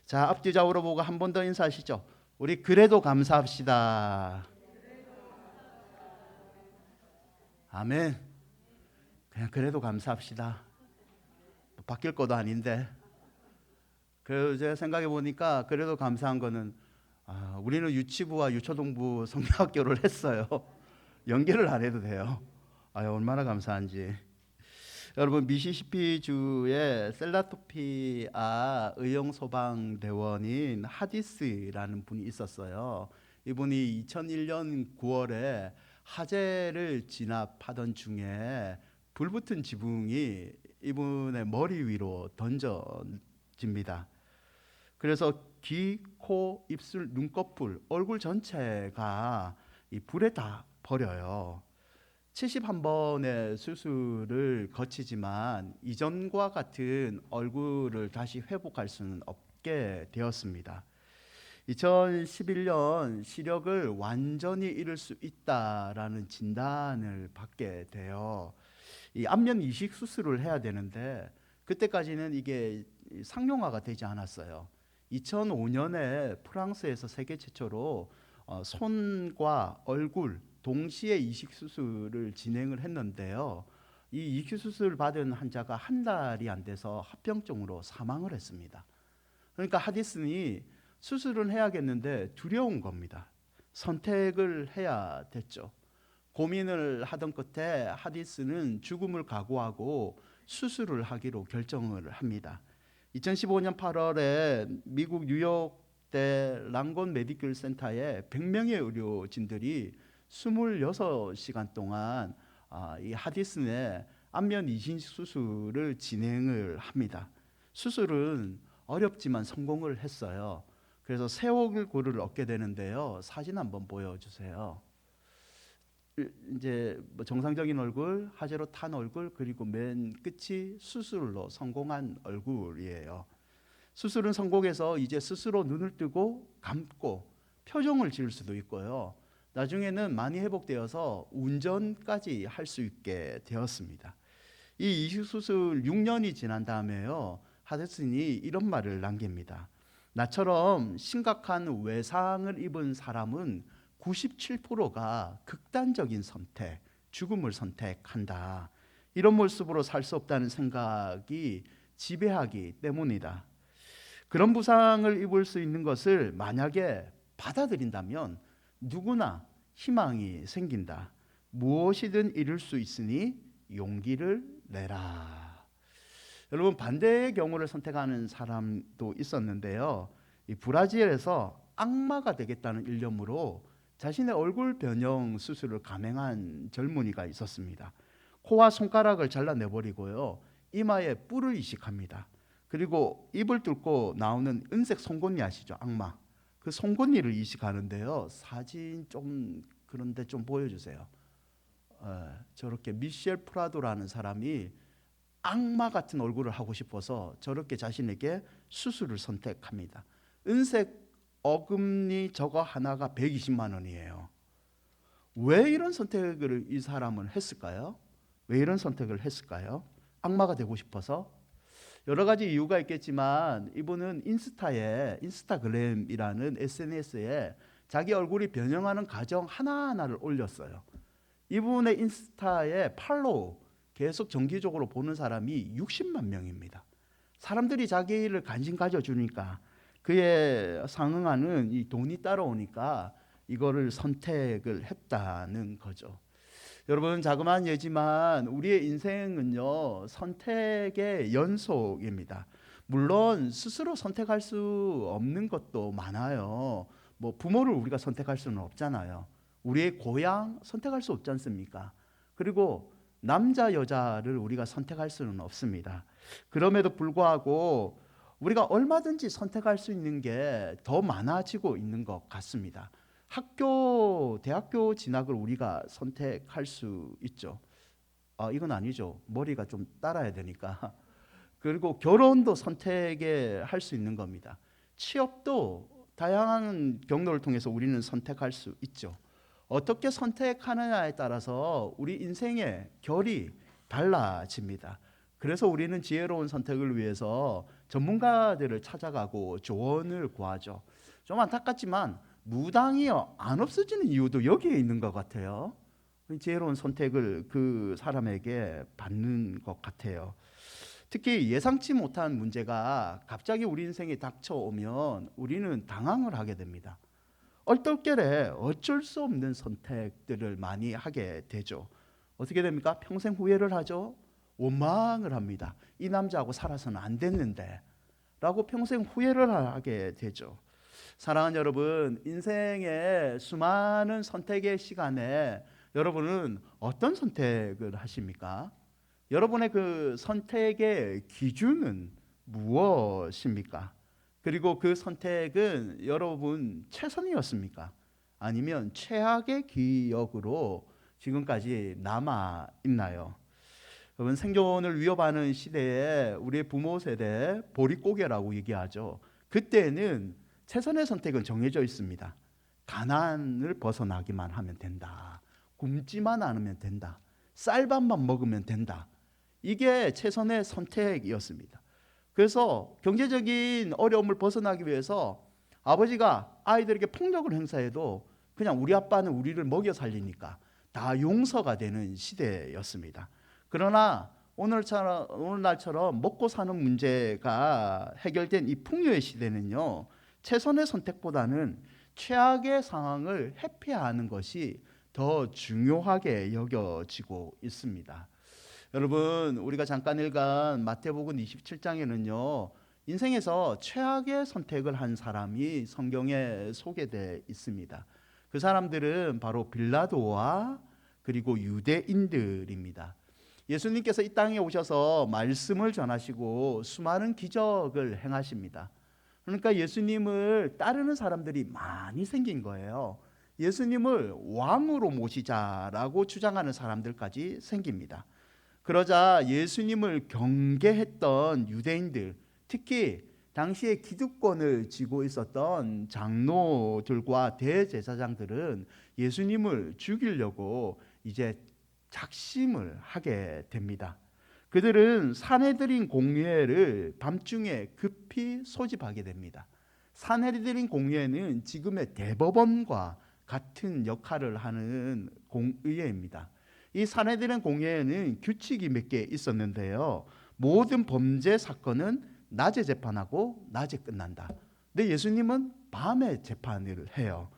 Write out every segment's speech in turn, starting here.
자, 앞뒤 좌우로 보고 한 번 더 인사하시죠. 우리 그래도 감사합시다. 아멘. 그냥 그래도 감사합시다. 바뀔 것도 아닌데. 그 제가 생각해 보니까 그래도 감사한 거는 우리는 유치부와 유초동부 성경학교를 했어요. 연계를 안 해도 돼요. 얼마나 감사한지. 여러분, 미시시피주의 셀라토피아 의용소방대원인 하디스라는 분이 있었어요. 이분이 2001년 9월에 화재를 진압하던 중에 불붙은 지붕이 이분의 머리 위로 던져집니다. 그래서 귀, 코, 입술, 눈꺼풀, 얼굴 전체가 이 불에 다 버려요. 71번의 수술을 거치지만 이전과 같은 얼굴을 다시 회복할 수는 없게 되었습니다. 2011년 시력을 완전히 잃을 수 있다라는 진단을 받게 돼요. 이 안면 이식 수술을 해야 되는데 그때까지는 이게 상용화가 되지 않았어요. 2005년에 프랑스에서 세계 최초로 손과 얼굴 동시에 이식 수술을 진행을 했는데요. 이 이식 수술을 받은 환자가 한 달이 안 돼서 합병증으로 사망을 했습니다. 그러니까 하디슨이 수술은 해야겠는데 두려운 겁니다. 선택을 해야 됐죠. 고민을 하던 끝에 하디스는 죽음을 각오하고 수술을 하기로 결정을 합니다. 2015년 8월에 미국 뉴욕대 랑건 메디컬 센터에 100명의 의료진들이 26시간 동안 이 하디슨의 안면 이식 수술을 진행을 합니다. 수술은 어렵지만 성공을 했어요. 그래서 새 얼굴을 얻게 되는데요. 사진 한번 보여주세요. 이제 정상적인 얼굴, 화재로 탄 얼굴, 그리고 맨 끝이 수술로 성공한 얼굴이에요. 수술은 성공해서 이제 스스로 눈을 뜨고 감고 표정을 지을 수도 있고요. 나중에는 많이 회복되어서 운전까지 할 수 있게 되었습니다. 이 이식 수술 6년이 지난 다음에요. 하드슨이 이런 말을 남깁니다. 나처럼 심각한 외상을 입은 사람은 97%가 극단적인 선택, 죽음을 선택한다. 이런 모습으로 살 수 없다는 생각이 지배하기 때문이다. 그런 부상을 입을 수 있는 것을 만약에 받아들인다면 누구나 희망이 생긴다. 무엇이든 이룰 수 있으니 용기를 내라. 여러분, 반대의 경우를 선택하는 사람도 있었는데요. 이 브라질에서 악마가 되겠다는 일념으로 자신의 얼굴 변형 수술을 감행한 젊은이가 있었습니다. 코와 손가락을 잘라내버리고요. 이마에 뿔을 이식합니다. 그리고 입을 뚫고 나오는 은색 송곳니 아시죠? 악마. 그 송곳니를 이식하는데요. 사진 좀 그런데 좀 보여주세요. 저렇게 미셸 프라도라는 사람이 악마 같은 얼굴을 하고 싶어서 저렇게 자신에게 수술을 선택합니다. 은색 어금니 저거 하나가 120만 원이에요. 왜 이런 선택을 이 사람은 했을까요? 왜 이런 선택을 했을까요? 악마가 되고 싶어서? 여러 가지 이유가 있겠지만 이분은 인스타그램이라는 SNS에 자기 얼굴이 변형하는 과정 하나하나를 올렸어요. 이분의 인스타에 팔로우 계속 정기적으로 보는 사람이 60만 명입니다. 사람들이 자기를 관심 가져주니까 그에 상응하는 이 돈이 따라오니까 이거를 선택을 했다는 거죠. 여러분, 자그마한 예지만 우리의 인생은요, 선택의 연속입니다. 물론 스스로 선택할 수 없는 것도 많아요. 부모를 우리가 선택할 수는 없잖아요. 우리의 고향 선택할 수 없지 않습니까? 그리고 남자 여자를 우리가 선택할 수는 없습니다. 그럼에도 불구하고 우리가 얼마든지 선택할 수 있는 게 더 많아지고 있는 것 같습니다. 대학교 진학을 우리가 선택할 수 있죠. 이건 아니죠. 머리가 좀 따라야 되니까. 그리고 결혼도 선택에 할 수 있는 겁니다. 취업도 다양한 경로를 통해서 우리는 선택할 수 있죠. 어떻게 선택하느냐에 따라서 우리 인생의 결이 달라집니다. 그래서 우리는 지혜로운 선택을 위해서 전문가들을 찾아가고 조언을 구하죠. 좀 안타깝지만 무당이 안 없어지는 이유도 여기에 있는 것 같아요. 지혜로운 선택을 그 사람에게 받는 것 같아요. 특히 예상치 못한 문제가 갑자기 우리 인생에 닥쳐오면 우리는 당황을 하게 됩니다. 얼떨결에 어쩔 수 없는 선택들을 많이 하게 되죠. 어떻게 됩니까? 평생 후회를 하죠. 원망을 합니다. 이 남자하고 살아서는 안 됐는데 라고 평생 후회를 하게 되죠. 사랑하는 여러분, 인생의 수많은 선택의 시간에 여러분은 어떤 선택을 하십니까? 여러분의 그 선택의 기준은 무엇입니까? 그리고 그 선택은 여러분 최선이었습니까? 아니면 최악의 기억으로 지금까지 남아 있나요? 여러분, 생존을 위협하는 시대에 우리의 부모 세대 보릿고개라고 얘기하죠. 그때는 최선의 선택은 정해져 있습니다. 가난을 벗어나기만 하면 된다. 굶지만 않으면 된다. 쌀밥만 먹으면 된다. 이게 최선의 선택이었습니다. 그래서 경제적인 어려움을 벗어나기 위해서 아버지가 아이들에게 폭력을 행사해도 그냥 우리 아빠는 우리를 먹여 살리니까 다 용서가 되는 시대였습니다. 그러나 오늘날처럼 먹고 사는 문제가 해결된 이 풍요의 시대는요, 최선의 선택보다는 최악의 상황을 회피하는 것이 더 중요하게 여겨지고 있습니다. 여러분, 우리가 잠깐 읽은 마태복음 27장에는요 인생에서 최악의 선택을 한 사람이 성경에 소개되어 있습니다. 그 사람들은 바로 빌라도와 그리고 유대인들입니다. 예수님께서 이 땅에 오셔서 말씀을 전하시고 수많은 기적을 행하십니다. 그러니까 예수님을 따르는 사람들이 많이 생긴 거예요. 예수님을 왕으로 모시자라고 주장하는 사람들까지 생깁니다. 그러자 예수님을 경계했던 유대인들, 특히 당시에 기득권을 쥐고 있었던 장로들과 대제사장들은 예수님을 죽이려고 이제 작심을 하게 됩니다. 그들은 산헤드린 공회를 밤중에 급히 소집하게 됩니다. 산헤드린 공회는 지금의 대법원과 같은 역할을 하는 공의회입니다. 이 산헤드린 공회에는 규칙이 몇 개 있었는데요. 모든 범죄 사건은 낮에 재판하고 낮에 끝난다. 근데 예수님은 밤에 재판을 해요.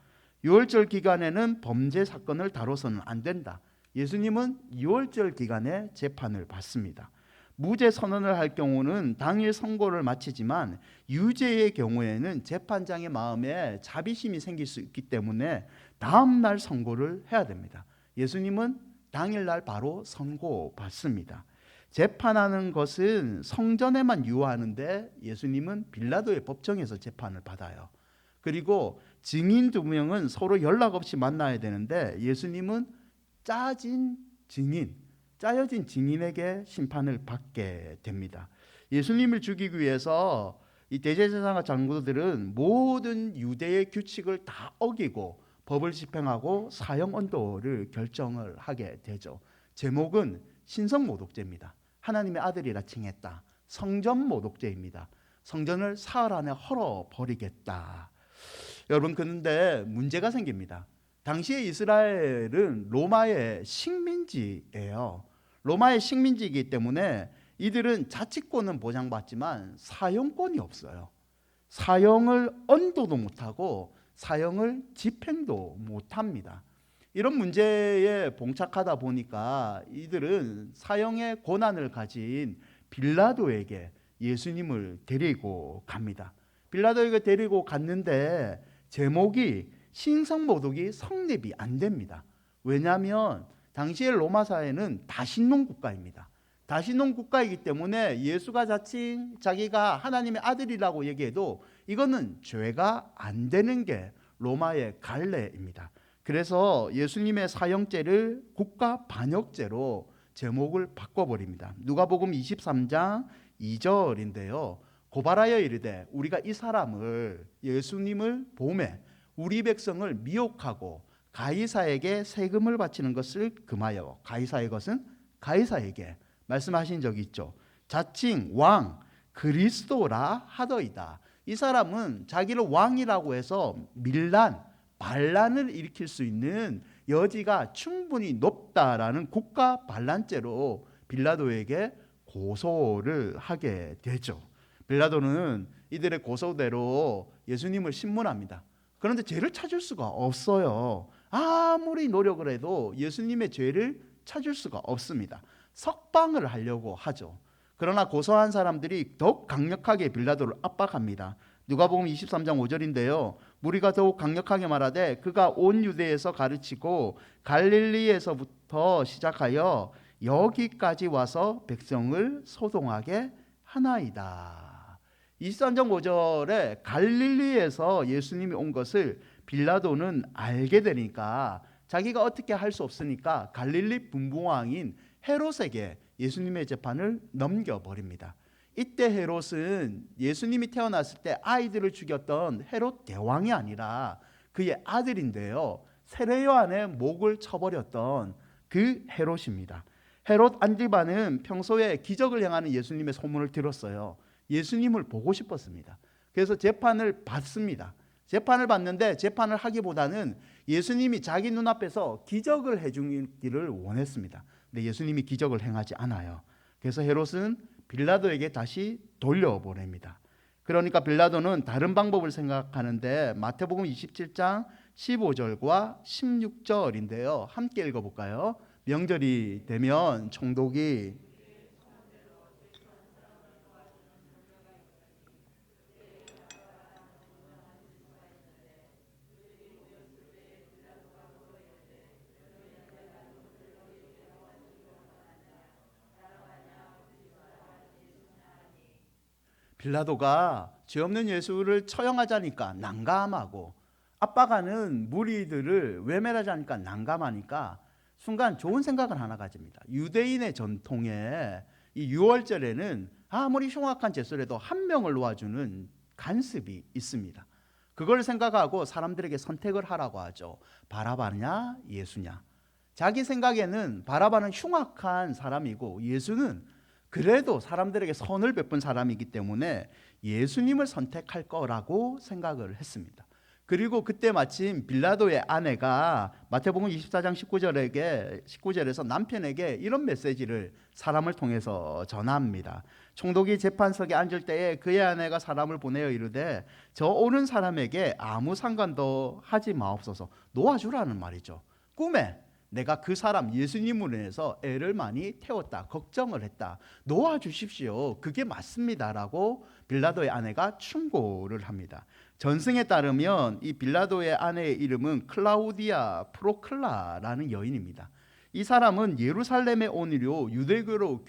유월절 기간에는 범죄 사건을 다뤄서는 안 된다. 예수님은 유월절 기간에 재판을 받습니다. 무죄 선언을 할 경우는 당일 선고를 마치지만 유죄의 경우에는 재판장의 마음에 자비심이 생길 수 있기 때문에 다음 날 선고를 해야 됩니다. 예수님은 당일날 바로 선고받습니다. 재판하는 것은 성전에만 유효하는데 예수님은 빌라도의 법정에서 재판을 받아요. 그리고 증인 2명은 서로 연락 없이 만나야 되는데 예수님은 짜여진 증인에게 심판을 받게 됩니다. 예수님을 죽이기 위해서 이 대제사장과 장로들은 모든 유대의 규칙을 다 어기고 법을 집행하고 사형 언도를 결정을 하게 되죠. 제목은 신성모독죄입니다. 하나님의 아들이라 칭했다. 성전모독죄입니다. 성전을 사흘 안에 헐어버리겠다. 여러분, 그런데 문제가 생깁니다. 당시에 이스라엘은 로마의 식민지예요. 로마의 식민지이기 때문에 이들은 자치권은 보장받지만 사형권이 없어요. 사형을 언도도 못하고 사형을 집행도 못합니다. 이런 문제에 봉착하다 보니까 이들은 사형의 권한을 가진 빌라도에게 예수님을 데리고 갑니다. 빌라도에게 데리고 갔는데 제목이 신성모독이 성립이 안 됩니다. 왜냐하면 당시의 로마 사회는 다신론 국가입니다. 다신론 국가이기 때문에 예수가 자칭 자기가 하나님의 아들이라고 얘기해도 이거는 죄가 안 되는 게 로마의 관례입니다. 그래서 예수님의 사형죄를 국가 반역죄로 제목을 바꿔버립니다. 누가복음 23장 2절인데요. 고발하여 이르되 우리가 이 사람을 예수님을 보매 우리 백성을 미혹하고 가이사에게 세금을 바치는 것을 금하여, 가이사의 것은 가이사에게 말씀하신 적이 있죠. 자칭 왕, 그리스도라 하더이다. 이 사람은 자기를 왕이라고 해서 밀란, 반란을 일으킬 수 있는 여지가 충분히 높다라는 국가 반란죄로 빌라도에게 고소를 하게 되죠. 빌라도는 이들의 고소대로 예수님을 신문합니다. 그런데 죄를 찾을 수가 없어요. 아무리 노력을 해도 예수님의 죄를 찾을 수가 없습니다. 석방을 하려고 하죠. 그러나 고소한 사람들이 더욱 강력하게 빌라도를 압박합니다. 누가복음 23장 5절인데요. 무리가 더욱 강력하게 말하되 그가 온 유대에서 가르치고 갈릴리에서부터 시작하여 여기까지 와서 백성을 소동하게 하나이다. 23장 5절에 갈릴리에서 예수님이 온 것을 빌라도는 알게 되니까 자기가 어떻게 할 수 없으니까 갈릴리 분부왕인 헤롯에게 예수님의 재판을 넘겨버립니다. 이때 헤롯은 예수님이 태어났을 때 아이들을 죽였던 헤롯 대왕이 아니라 그의 아들인데요, 세례요한의 목을 쳐버렸던 그 헤롯입니다. 헤롯 안디바는 평소에 기적을 행하는 예수님의 소문을 들었어요. 예수님을 보고 싶었습니다. 그래서 재판을 받습니다. 재판을 받는데 재판을 하기보다는 예수님이 자기 눈앞에서 기적을 해주기를 원했습니다. 근데 예수님이 기적을 행하지 않아요. 그래서 헤롯은 빌라도에게 다시 돌려보냅니다. 그러니까 빌라도는 다른 방법을 생각하는데 마태복음 27장 15절과 16절인데요. 함께 읽어볼까요? 명절이 되면 총독이 빌라도가 죄 없는 예수를 처형하자니까 난감하고 압박하는 무리들을 외면하자니까 난감하니까 순간 좋은 생각을 하나 가집니다. 유대인의 전통에 이 유월절에는 아무리 흉악한 죄수라도 한 명을 놓아주는 간습이 있습니다. 그걸 생각하고 사람들에게 선택을 하라고 하죠. 바라바냐 예수냐. 자기 생각에는 바라바는 흉악한 사람이고 예수는 그래도 사람들에게 선을 베푼 사람이기 때문에 예수님을 선택할 거라고 생각을 했습니다. 그리고 그때 마침 빌라도의 아내가 마태복음 24장 19절에서 남편에게 이런 메시지를 사람을 통해서 전합니다. 총독이 재판석에 앉을 때에 그의 아내가 사람을 보내어 이르되 저 오는 사람에게 아무 상관도 하지 마옵소서. 놓아주라는 말이죠. 꿈에 내가 그 사람 예수님으로 인해서 애를 많이 태웠다, 걱정을 했다, 놓아주십시오, 그게 맞습니다라고 빌라도의 아내가 충고를 합니다. 전승에 따르면 이 빌라도의 아내의 이름은 클라우디아 프로클라라는 여인입니다. 이 사람은 예루살렘에 온 이후 유대교로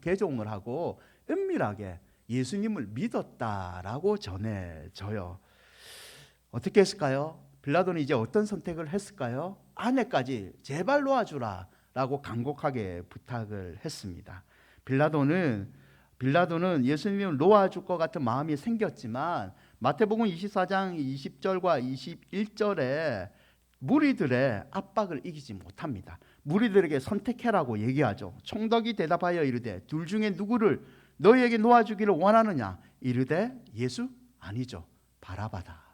개종을 하고 은밀하게 예수님을 믿었다라고 전해져요. 어떻게 했을까요? 빌라도는 이제 어떤 선택을 했을까요? 아내까지 제발 놓아주라 라고 간곡하게 부탁을 했습니다. 빌라도는 예수님을 놓아줄 것 같은 마음이 생겼지만 마태복음 24장 20절과 21절에 무리들의 압박을 이기지 못합니다. 무리들에게 선택해라고 얘기하죠. 총독이 대답하여 이르되 둘 중에 누구를 너희에게 놓아주기를 원하느냐? 이르되 예수? 아니죠, 바라바다.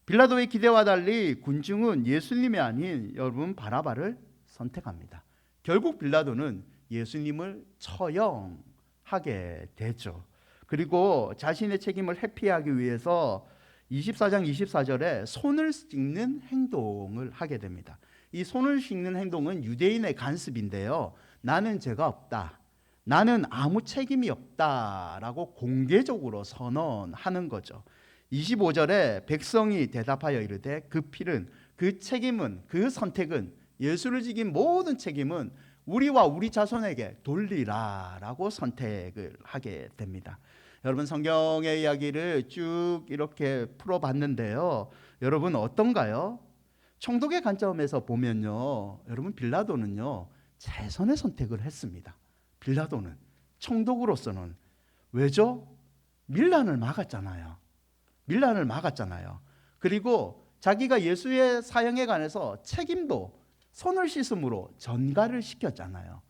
빌라도의 기대와 달리 군중은 예수님이 아닌 여러분 바라바를 선택합니다. 결국 빌라도는 예수님을 처형하게 되죠. 그리고 자신의 책임을 회피하기 위해서 24장 24절에 손을 씻는 행동을 하게 됩니다. 이 손을 씻는 행동은 유대인의 간습인데요, 나는 죄가 없다, 나는 아무 책임이 없다라고 공개적으로 선언하는 거죠. 25절에 백성이 대답하여 이르되 그 필은, 그 책임은, 그 선택은, 예수를 지킨 모든 책임은 우리와 우리 자손에게 돌리라라고 선택을 하게 됩니다. 여러분, 성경의 이야기를 쭉 이렇게 풀어봤는데요, 여러분 어떤가요? 총독의 관점에서 보면요, 여러분 빌라도는요 최선의 선택을 했습니다. 빌라도는 총독으로서는. 왜죠? 밀란을 막았잖아요. 그리고 자기가 예수의 사형에 관해서 책임도 손을 씻음으로 전가를 시켰잖아요.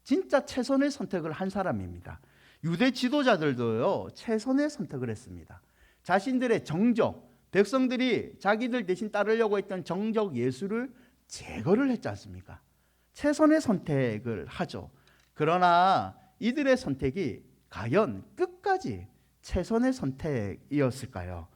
진짜 최선의 선택을 한 사람입니다. 유대 지도자들도요, 최선의 선택을 했습니다. 자신들의 정적, 백성들이 자기들 대신 따르려고 했던 정적 예수를 제거를 했지 않습니까? 최선의 선택을 하죠. 그러나 이들의 선택이 과연 끝까지 최선의 선택이었을까요?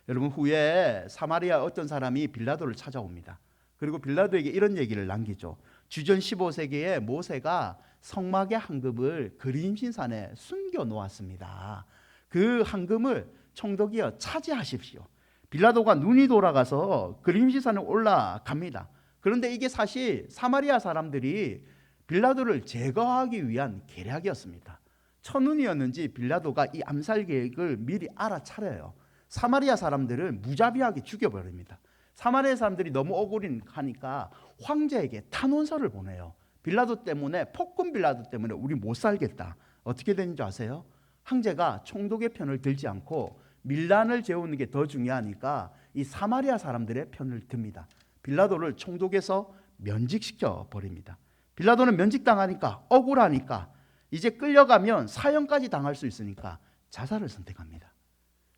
여러분, 후에 사마리아 어떤 사람이 빌라도를 찾아옵니다. 그리고 빌라도에게 이런 얘기를 남기죠. 주전 15세기에 모세가 성막의 황금을 그림신산에 숨겨 놓았습니다. 그 황금을 총독이여 차지하십시오. 빌라도가 눈이 돌아가서 그림신산에 올라갑니다. 그런데 이게 사실 사마리아 사람들이 빌라도를 제거하기 위한 계략이었습니다. 천운이었는지 빌라도가 이 암살 계획을 미리 알아차려요. 사마리아 사람들을 무자비하게 죽여버립니다. 사마리아 사람들이 너무 억울하니까 황제에게 탄원서를 보내요. 빌라도 때문에, 폭군 빌라도 때문에 우리 못 살겠다. 어떻게 되는지 아세요? 황제가 총독의 편을 들지 않고 밀란을 재우는 게 더 중요하니까 이 사마리아 사람들의 편을 듭니다. 빌라도를 총독에서 면직시켜 버립니다. 빌라도는 면직당하니까, 억울하니까, 이제 끌려가면 사형까지 당할 수 있으니까 자살을 선택합니다.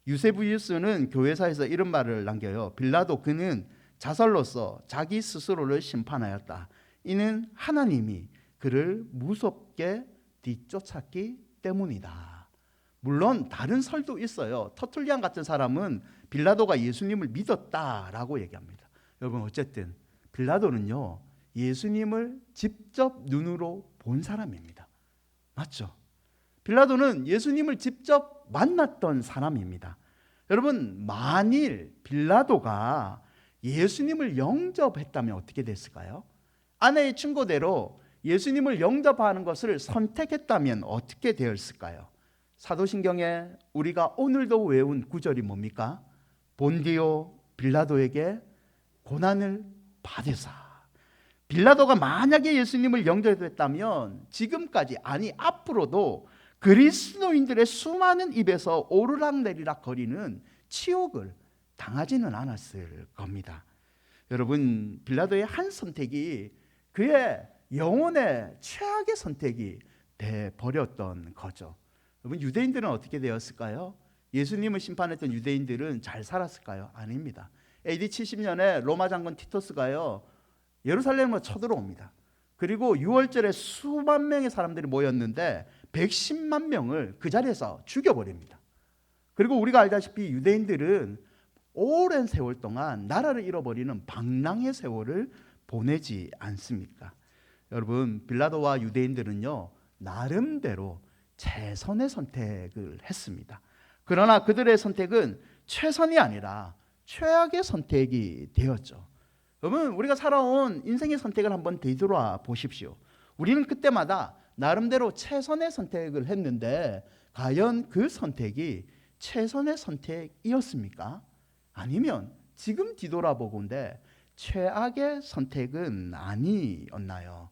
유세부유스는 교회사에서 이런 말을 남겨요. 빌라도 그는 자살로서 자기 스스로를 심판하였다. 이는 하나님이 그를 무섭게 뒤쫓았기 때문이다. 물론 다른 설도 있어요. 터툴리안 같은 사람은 빌라도가 예수님을 믿었다라고 얘기합니다. 여러분, 어쨌든 빌라도는요, 예수님을 직접 눈으로 본 사람입니다. 맞죠? 빌라도는 예수님을 직접 만났던 사람입니다. 여러분, 만일 빌라도가 예수님을 영접했다면 어떻게 됐을까요? 아내의 충고대로 예수님을 영접하는 것을 선택했다면 어떻게 되었을까요? 사도신경에 우리가 오늘도 외운 구절이 뭡니까? 본디오 빌라도에게 고난을 받으사. 빌라도가 만약에 예수님을 영접했다면 지금까지, 아니 앞으로도 그리스도인들의 수많은 입에서 오르락내리락 거리는 치욕을 당하지는 않았을 겁니다. 여러분, 빌라도의 한 선택이 그의 영혼의 최악의 선택이 돼버렸던 거죠. 여러분, 유대인들은 어떻게 되었을까요? 예수님을 심판했던 유대인들은 잘 살았을까요? 아닙니다. AD 70년에 로마 장군 티토스가요, 예루살렘으로 쳐들어옵니다. 그리고 6월절에 수만 명의 사람들이 모였는데 110만 명을 그 자리에서 죽여버립니다. 그리고 우리가 알다시피 유대인들은 오랜 세월 동안 나라를 잃어버리는 방랑의 세월을 보내지 않습니까? 여러분, 빌라도와 유대인들은요, 나름대로 최선의 선택을 했습니다. 그러나 그들의 선택은 최선이 아니라 최악의 선택이 되었죠. 여러분, 우리가 살아온 인생의 선택을 한번 되돌아 보십시오. 우리는 그때마다 나름대로 최선의 선택을 했는데 과연 그 선택이 최선의 선택이었습니까? 아니면 지금 뒤돌아보건대 최악의 선택은 아니었나요?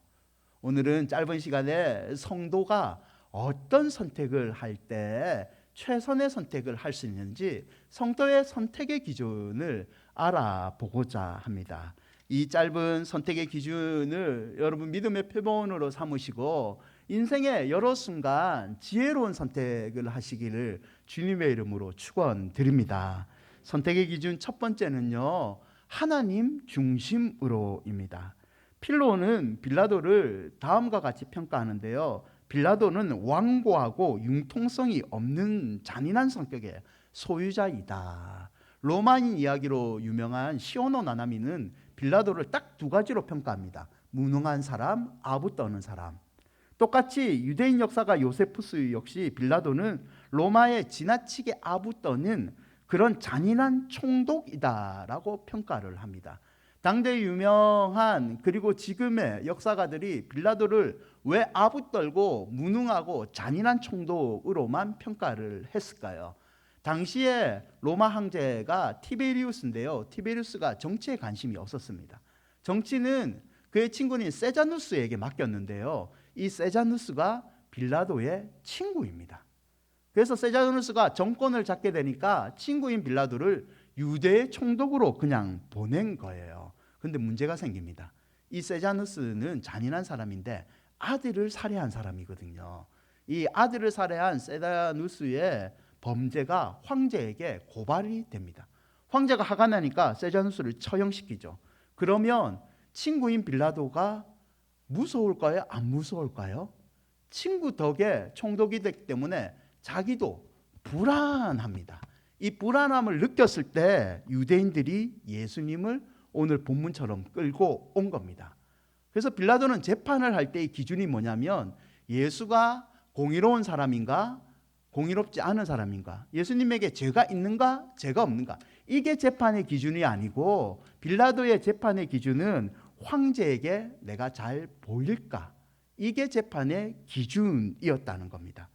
오늘은 짧은 시간에 성도가 어떤 선택을 할 때 최선의 선택을 할 수 있는지 성도의 선택의 기준을 알아보고자 합니다. 이 짧은 선택의 기준을 여러분 믿음의 표본으로 삼으시고 인생의 여러 순간 지혜로운 선택을 하시기를 주님의 이름으로 축원드립니다. 선택의 기준 첫 번째는요, 하나님 중심으로입니다. 필로는 빌라도를 다음과 같이 평가하는데요, 빌라도는 완고하고 융통성이 없는 잔인한 성격의 소유자이다. 로마인 이야기로 유명한 시오노 나나미는 빌라도를 딱 두 가지로 평가합니다. 무능한 사람, 아부 떠는 사람. 똑같이 유대인 역사가 요세푸스 역시 빌라도는 로마에 지나치게 아부 떠는 그런 잔인한 총독이다라고 평가를 합니다. 당대 유명한 그리고 지금의 역사가들이 빌라도를 왜 아부 떨고 무능하고 잔인한 총독으로만 평가를 했을까요? 당시에 로마 황제가 티베리우스인데요, 티베리우스가 정치에 관심이 없었습니다. 정치는 그의 친구인 세자누스에게 맡겼는데요, 이 세자누스가 빌라도의 친구입니다. 그래서 세자누스가 정권을 잡게 되니까 친구인 빌라도를 유대의 총독으로 그냥 보낸 거예요. 그런데 문제가 생깁니다. 이 세자누스는 잔인한 사람인데 아들을 살해한 사람이거든요. 이 아들을 살해한 세자누스의 범죄가 황제에게 고발이 됩니다. 황제가 화가 나니까 세자누스를 처형시키죠. 그러면 친구인 빌라도가 무서울까요? 안 무서울까요? 친구 덕에 총독이 됐기 때문에 자기도 불안합니다. 이 불안함을 느꼈을 때 유대인들이 예수님을 오늘 본문처럼 끌고 온 겁니다. 그래서 빌라도는 재판을 할 때의 기준이 뭐냐면 예수가 공의로운 사람인가 공의롭지 않은 사람인가, 예수님에게 죄가 있는가 죄가 없는가, 이게 재판의 기준이 아니고 빌라도의 재판의 기준은 황제에게 내가 잘 보일까, 이게 재판의 기준이었다는 겁니다.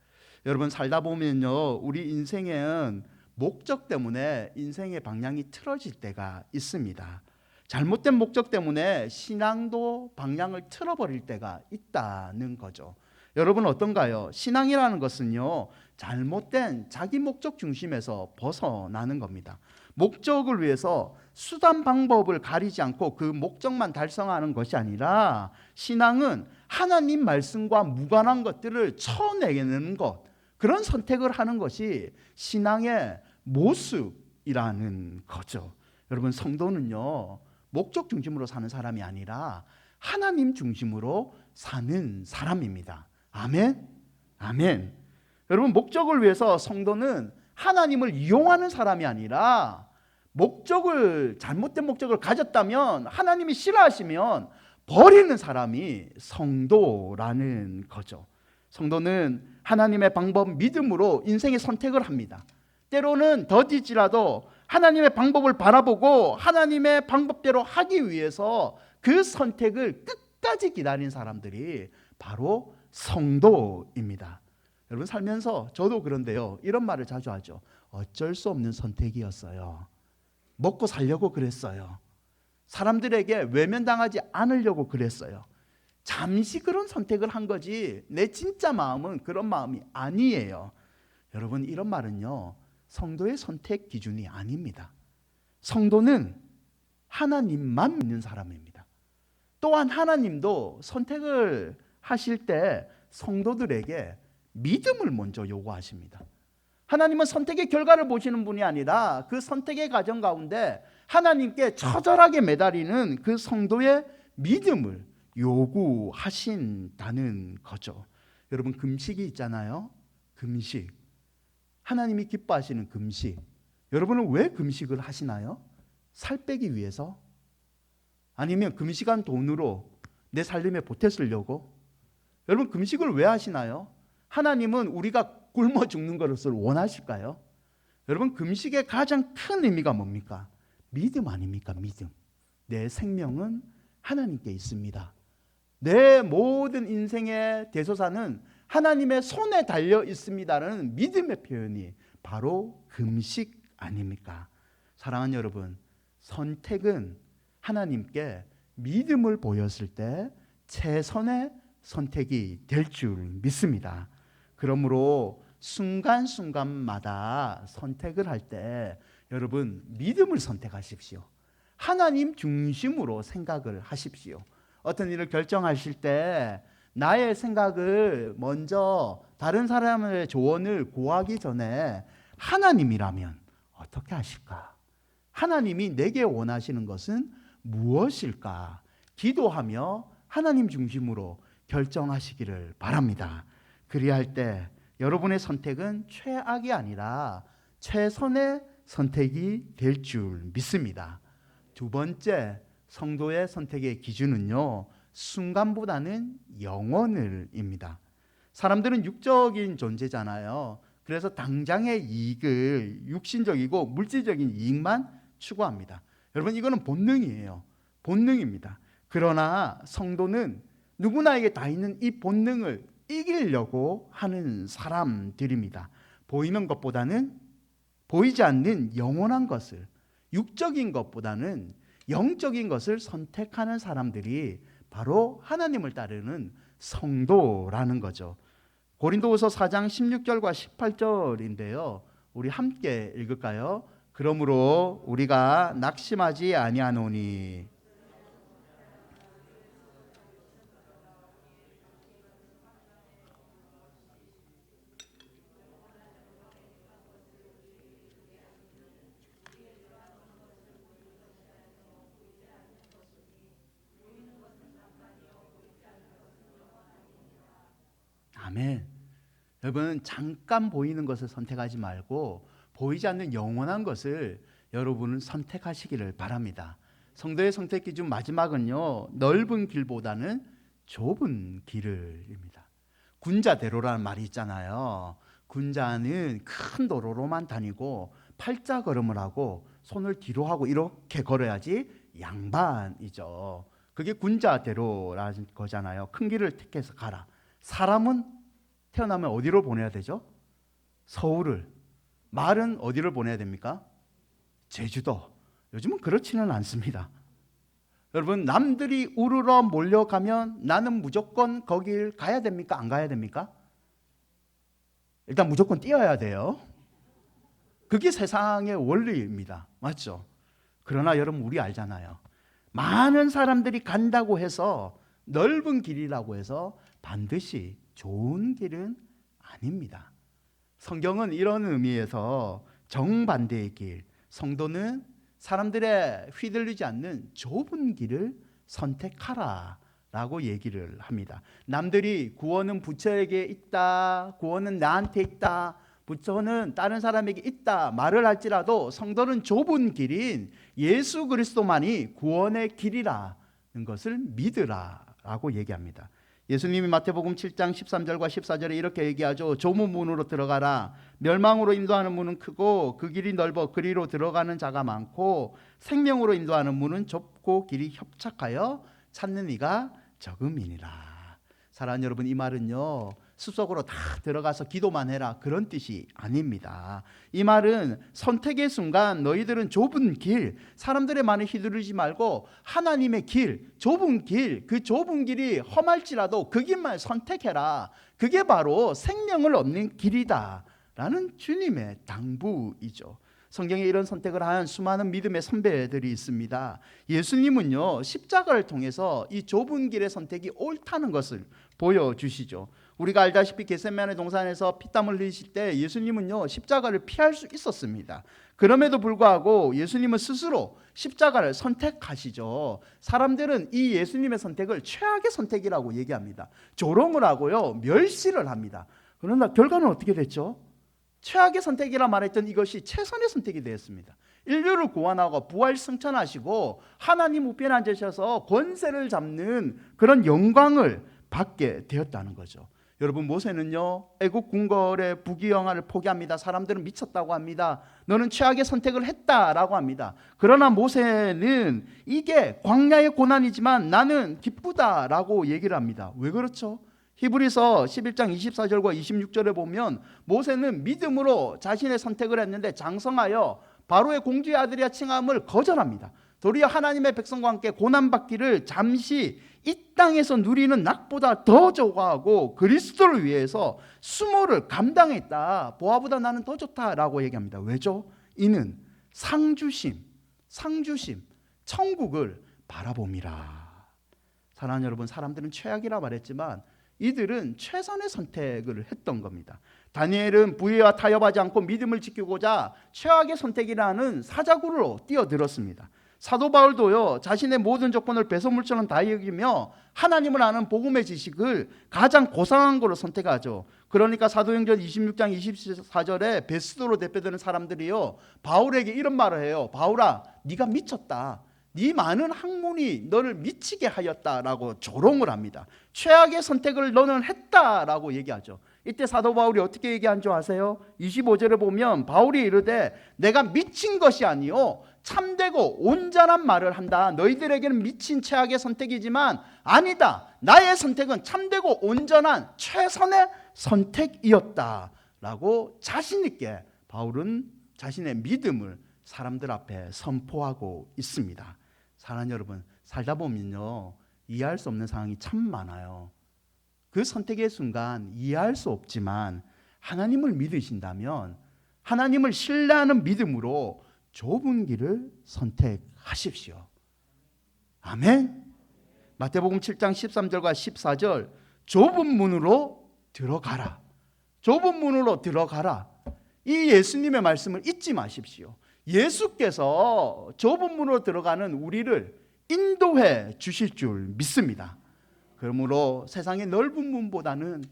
여러분 살다 보면요, 우리 인생은 목적 때문에 인생의 방향이 틀어질 때가 있습니다. 잘못된 목적 때문에 신앙도 방향을 틀어버릴 때가 있다는 거죠. 여러분 어떤가요? 신앙이라는 것은요, 잘못된 자기 목적 중심에서 벗어나는 겁니다. 목적을 위해서 수단 방법을 가리지 않고 그 목적만 달성하는 것이 아니라, 신앙은 하나님 말씀과 무관한 것들을 쳐내는 것, 그런 선택을 하는 것이 신앙의 모습이라는 거죠. 여러분 성도는요, 목적 중심으로 사는 사람이 아니라 하나님 중심으로 사는 사람입니다. 아멘? 아멘. 여러분 목적을 위해서 성도는 하나님을 이용하는 사람이 아니라, 잘못된 목적을 가졌다면 하나님이 싫어하시면 버리는 사람이 성도라는 거죠. 성도는 하나님의 방법 믿음으로 인생의 선택을 합니다. 때로는 더디지라도 하나님의 방법을 바라보고 하나님의 방법대로 하기 위해서 그 선택을 끝까지 기다린 사람들이 바로 성도입니다. 여러분 살면서 저도 그런데요, 이런 말을 자주 하죠. 어쩔 수 없는 선택이었어요. 먹고 살려고 그랬어요. 사람들에게 외면당하지 않으려고 그랬어요. 잠시 그런 선택을 한 거지 내 진짜 마음은 그런 마음이 아니에요. 여러분 이런 말은요, 성도의 선택 기준이 아닙니다. 성도는 하나님만 믿는 사람입니다. 또한 하나님도 선택을 하실 때 성도들에게 믿음을 먼저 요구하십니다. 하나님은 선택의 결과를 보시는 분이 아니라 그 선택의 과정 가운데 하나님께 처절하게 매달리는 그 성도의 믿음을 요구하신다는 거죠. 여러분 금식이 있잖아요. 금식, 하나님이 기뻐하시는 금식. 여러분은 왜 금식을 하시나요? 살 빼기 위해서? 아니면 금식한 돈으로 내 삶에 보태 쓰려고? 여러분 금식을 왜 하시나요? 하나님은 우리가 굶어 죽는 것을 원하실까요? 여러분 금식의 가장 큰 의미가 뭡니까? 믿음 아닙니까? 믿음. 내 생명은 하나님께 있습니다. 내 모든 인생의 대소사는 하나님의 손에 달려 있습니다라는 믿음의 표현이 바로 금식 아닙니까? 사랑하는 여러분, 선택은 하나님께 믿음을 보였을 때 최선의 선택이 될 줄 믿습니다. 그러므로 순간순간마다 선택을 할 때 여러분 믿음을 선택하십시오. 하나님 중심으로 생각을 하십시오. 어떤 일을 결정하실 때 나의 생각을 먼저 다른 사람의 조언을 구하기 전에 하나님이라면 어떻게 하실까? 하나님이 내게 원하시는 것은 무엇일까? 기도하며 하나님 중심으로 결정하시기를 바랍니다. 그리할 때 여러분의 선택은 최악이 아니라 최선의 선택이 될 줄 믿습니다. 두 번째, 성도의 선택의 기준은요, 순간보다는 영원을입니다. 사람들은 육적인 존재잖아요. 그래서 당장의 이익을, 육신적이고 물질적인 이익만 추구합니다. 여러분 이거는 본능이에요. 본능입니다. 그러나 성도는 누구나에게 다 있는 이 본능을 이기려고 하는 사람들입니다. 보이는 것보다는 보이지 않는 영원한 것을, 육적인 것보다는 영적인 것을 선택하는 사람들이 바로 하나님을 따르는 성도라는 거죠. 고린도후서 4장 16절과 18절인데요. 우리 함께 읽을까요? 그러므로 우리가 낙심하지 아니하노니 아멘. 여러분, 잠깐 보이는 것을 선택하지 말고 보이지 않는 영원한 것을 여러분은 선택하시기를 바랍니다. 성도의 선택 기준 마지막은요, 넓은 길보다는 좁은 길을입니다. 군자대로라는 말이 있잖아요. 군자는 큰 도로로만 다니고 팔자 걸음을 하고 손을 뒤로 하고 이렇게 걸어야지 양반이죠. 그게 군자대로라는 거잖아요. 큰 길을 택해서 가라. 사람은 태어나면 어디로 보내야 되죠? 서울을. 말은 어디를 보내야 됩니까? 제주도. 요즘은 그렇지는 않습니다. 여러분, 남들이 우르르 몰려가면 나는 무조건 거길 가야 됩니까? 안 가야 됩니까? 일단 무조건 뛰어야 돼요. 그게 세상의 원리입니다. 맞죠? 그러나 여러분, 우리 알잖아요. 많은 사람들이 간다고 해서 넓은 길이라고 해서 반드시 좋은 길은 아닙니다. 성경은 이런 의미에서 정반대의 길, 성도는 사람들의 휘둘리지 않는 좁은 길을 선택하라 라고 얘기를 합니다. 남들이 구원은 부처에게 있다, 구원은 나한테 있다, 부처는 다른 사람에게 있다 말을 할지라도 성도는 좁은 길인 예수 그리스도만이 구원의 길이라는 것을 믿으라 라고 얘기합니다. 예수님이 마태복음 7장 13절과 14절에 이렇게 얘기하죠. 좁은 문으로 들어가라. 멸망으로 인도하는 문은 크고 그 길이 넓어 그리로 들어가는 자가 많고 생명으로 인도하는 문은 좁고 길이 협착하여 찾는 이가 적음이니라. 사랑하는 여러분, 이 말은요, 숲속으로 다 들어가서 기도만 해라 그런 뜻이 아닙니다. 이 말은 선택의 순간 너희들은 좁은 길, 사람들의 말에 휘두르지 말고 하나님의 길, 좁은 길, 그 좁은 길이 험할지라도 그 길만 선택해라. 그게 바로 생명을 얻는 길이다 라는 주님의 당부이죠. 성경에 이런 선택을 한 수많은 믿음의 선배들이 있습니다. 예수님은요, 십자가를 통해서 이 좁은 길의 선택이 옳다는 것을 보여주시죠. 우리가 알다시피 겟세마네 동산에서 피땀을 흘리실 때 예수님은요, 십자가를 피할 수 있었습니다. 그럼에도 불구하고 예수님은 스스로 십자가를 선택하시죠. 사람들은 이 예수님의 선택을 최악의 선택이라고 얘기합니다. 조롱을 하고요, 멸시를 합니다. 그러나 결과는 어떻게 됐죠? 최악의 선택이라 말했던 이것이 최선의 선택이 되었습니다. 인류를 구원하고 부활 승천하시고 하나님 우편에 앉으셔서 권세를 잡는 그런 영광을 받게 되었다는 거죠. 여러분, 모세는요, 애국 궁궐의 부귀영화를 포기합니다. 사람들은 미쳤다고 합니다. 너는 최악의 선택을 했다라고 합니다. 그러나 모세는 이게 광야의 고난이지만 나는 기쁘다라고 얘기를 합니다. 왜 그렇죠? 히브리서 11장 24절과 26절에 보면 모세는 믿음으로 자신의 선택을 했는데 장성하여 바로의 공주의 아들이라 칭함을 거절합니다. 도리어 하나님의 백성과 함께 고난받기를 잠시 이 땅에서 누리는 낙보다 더 좋아하고 그리스도를 위해서 수모를 감당했다. 보아보다 나는 더 좋다라고 얘기합니다. 왜죠? 이는 상주심, 천국을 바라봄이라. 사랑하는 여러분, 사람들은 최악이라 말했지만 이들은 최선의 선택을 했던 겁니다. 다니엘은 부위와 타협하지 않고 믿음을 지키고자 최악의 선택이라는 사자굴로 뛰어들었습니다. 사도 바울도요, 자신의 모든 조건을 배설물처럼 다 여기며 하나님을 아는 복음의 지식을 가장 고상한 것으로 선택하죠. 그러니까 사도행전 26장 24절에 베스도로 대표되는 사람들이요, 바울에게 이런 말을 해요. 바울아, 네가 미쳤다. 네 많은 학문이 너를 미치게 하였다라고 조롱을 합니다. 최악의 선택을 너는 했다라고 얘기하죠. 이때 사도 바울이 어떻게 얘기한 줄 아세요? 25절에 보면 바울이 이르되 내가 미친 것이 아니요 참되고 온전한 말을 한다. 너희들에게는 미친 최악의 선택이지만 아니다. 나의 선택은 참되고 온전한 최선의 선택이었다라고 자신 있게 바울은 자신의 믿음을 사람들 앞에 선포하고 있습니다. 사랑하는 여러분, 살다 보면요, 이해할 수 없는 상황이 참 많아요. 그 선택의 순간 이해할 수 없지만 하나님을 믿으신다면 하나님을 신뢰하는 믿음으로 좁은 길을 선택하십시오. 아멘. 마태복음 7장 13절과 14절, 좁은 문으로 들어가라. 좁은 문으로 들어가라. 이 예수님의 말씀을 잊지 마십시오. 예수께서 좁은 문으로 들어가는 우리를 인도해 주실 줄 믿습니다. 그러므로 세상의 넓은 문보다는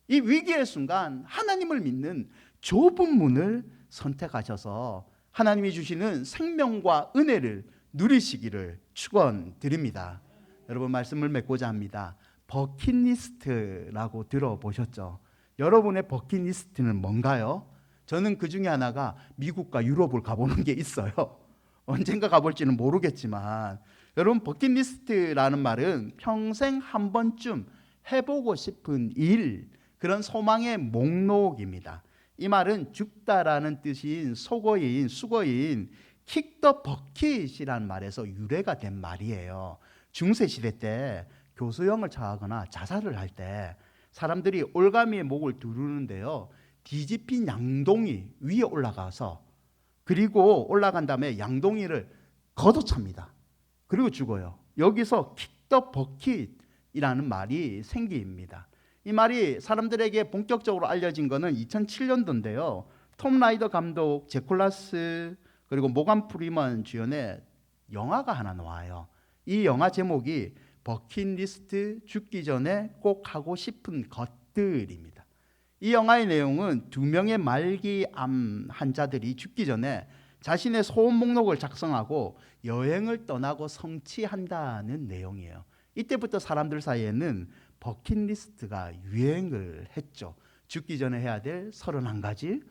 이 위기의 순간 하나님을 믿는 좁은 문을 선택하셔서 하나님이 주시는 생명과 은혜를 누리시기를 축원드립니다. 여러분, 말씀을 맺고자 합니다. 버킷리스트라고 들어보셨죠? 여러분의 버킷리스트는 뭔가요? 저는 그 중에 하나가 미국과 유럽을 가보는 게 있어요. 언젠가 가볼지는 모르겠지만, 여러분, 버킷리스트라는 말은 평생 한 번쯤 해보고 싶은 일, 그런 소망의 목록입니다. 이 말은 죽다라는 뜻인 수거인 kick the bucket이라는 말에서 유래가 된 말이에요. 중세시대 때 교수형을 처하거나 자살을 할 때 사람들이 올가미의 목을 두르는데요, 뒤집힌 양동이 위에 올라가서, 그리고 올라간 다음에 양동이를 걷어찹니다. 그리고 죽어요. 여기서 kick the bucket이라는 말이 생깁니다. 이 말이 사람들에게 본격적으로 알려진 것은 2007년도인데요. 톰 라이더 감독, 제콜라스, 그리고 모간 프리먼 주연의 영화가 하나 나와요. 이 영화 제목이 버킷리스트, 죽기 전에 꼭 하고 싶은 것들입니다. 이 영화의 내용은 2명의 말기암 환자들이 죽기 전에 자신의 소원 목록을 작성하고 여행을 떠나고 성취한다는 내용이에요. 이때부터 사람들 사이에는 버킷리스트가 유행을 했죠. 죽기 전에 해야 될 31가지,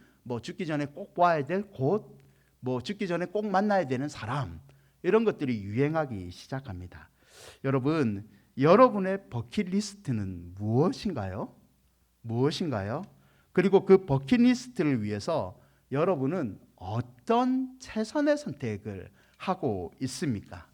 죽기 전에 꼭 와야 될 곳, 죽기 전에 꼭 만나야 되는 사람, 이런 것들이 유행하기 시작합니다. 여러분, 여러분의 버킷리스트는 무엇인가요? 그리고 그 버킷리스트를 위해서 여러분은 어떤 최선의 선택을 하고 있습니까?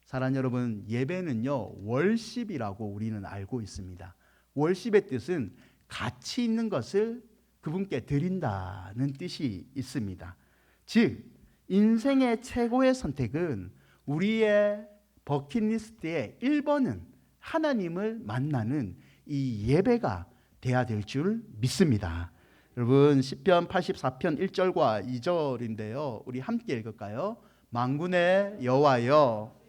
사랑하는 여러분, 예배는요, 월십이라고 우리는 알고 있습니다. 월십의 뜻은 가치 있는 것을 그분께 드린다는 뜻이 있습니다. 즉, 인생의 최고의 선택은 우리의 버킷리스트의 1번은 하나님을 만나는 이 예배가 돼야 될 줄 믿습니다. 여러분, 시편 84편 1절과 2절인데요. 우리 함께 읽을까요? 만군의 여호와여,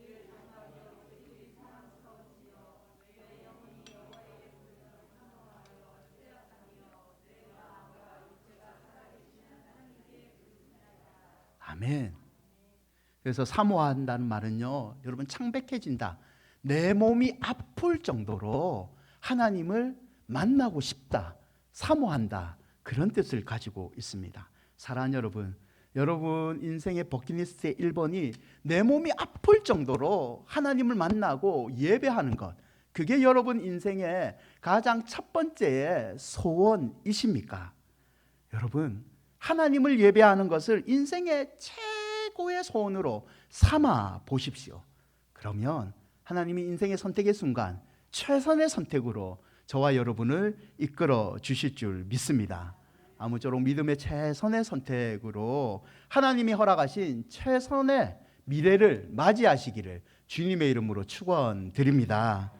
아멘. 그래서 사모한다는 말은요, 여러분, 창백해진다. 내 몸이 아플 정도로 하나님을 만나고 싶다, 사모한다, 그런 뜻을 가지고 있습니다. 사랑하는 여러분 인생의 버킷리스트의 1번이 내 몸이 아플 정도로 하나님을 만나고 예배하는 것, 그게 여러분 인생의 가장 첫 번째의 소원이십니까? 여러분, 하나님을 예배하는 것을 인생의 최고의 소원으로 삼아 보십시오. 그러면 하나님이 인생의 선택의 순간 최선의 선택으로 저와 여러분을 이끌어 주실 줄 믿습니다. 아무쪼록 믿음의 최선의 선택으로 하나님이 허락하신 최선의 미래를 맞이하시기를 주님의 이름으로 축원드립니다.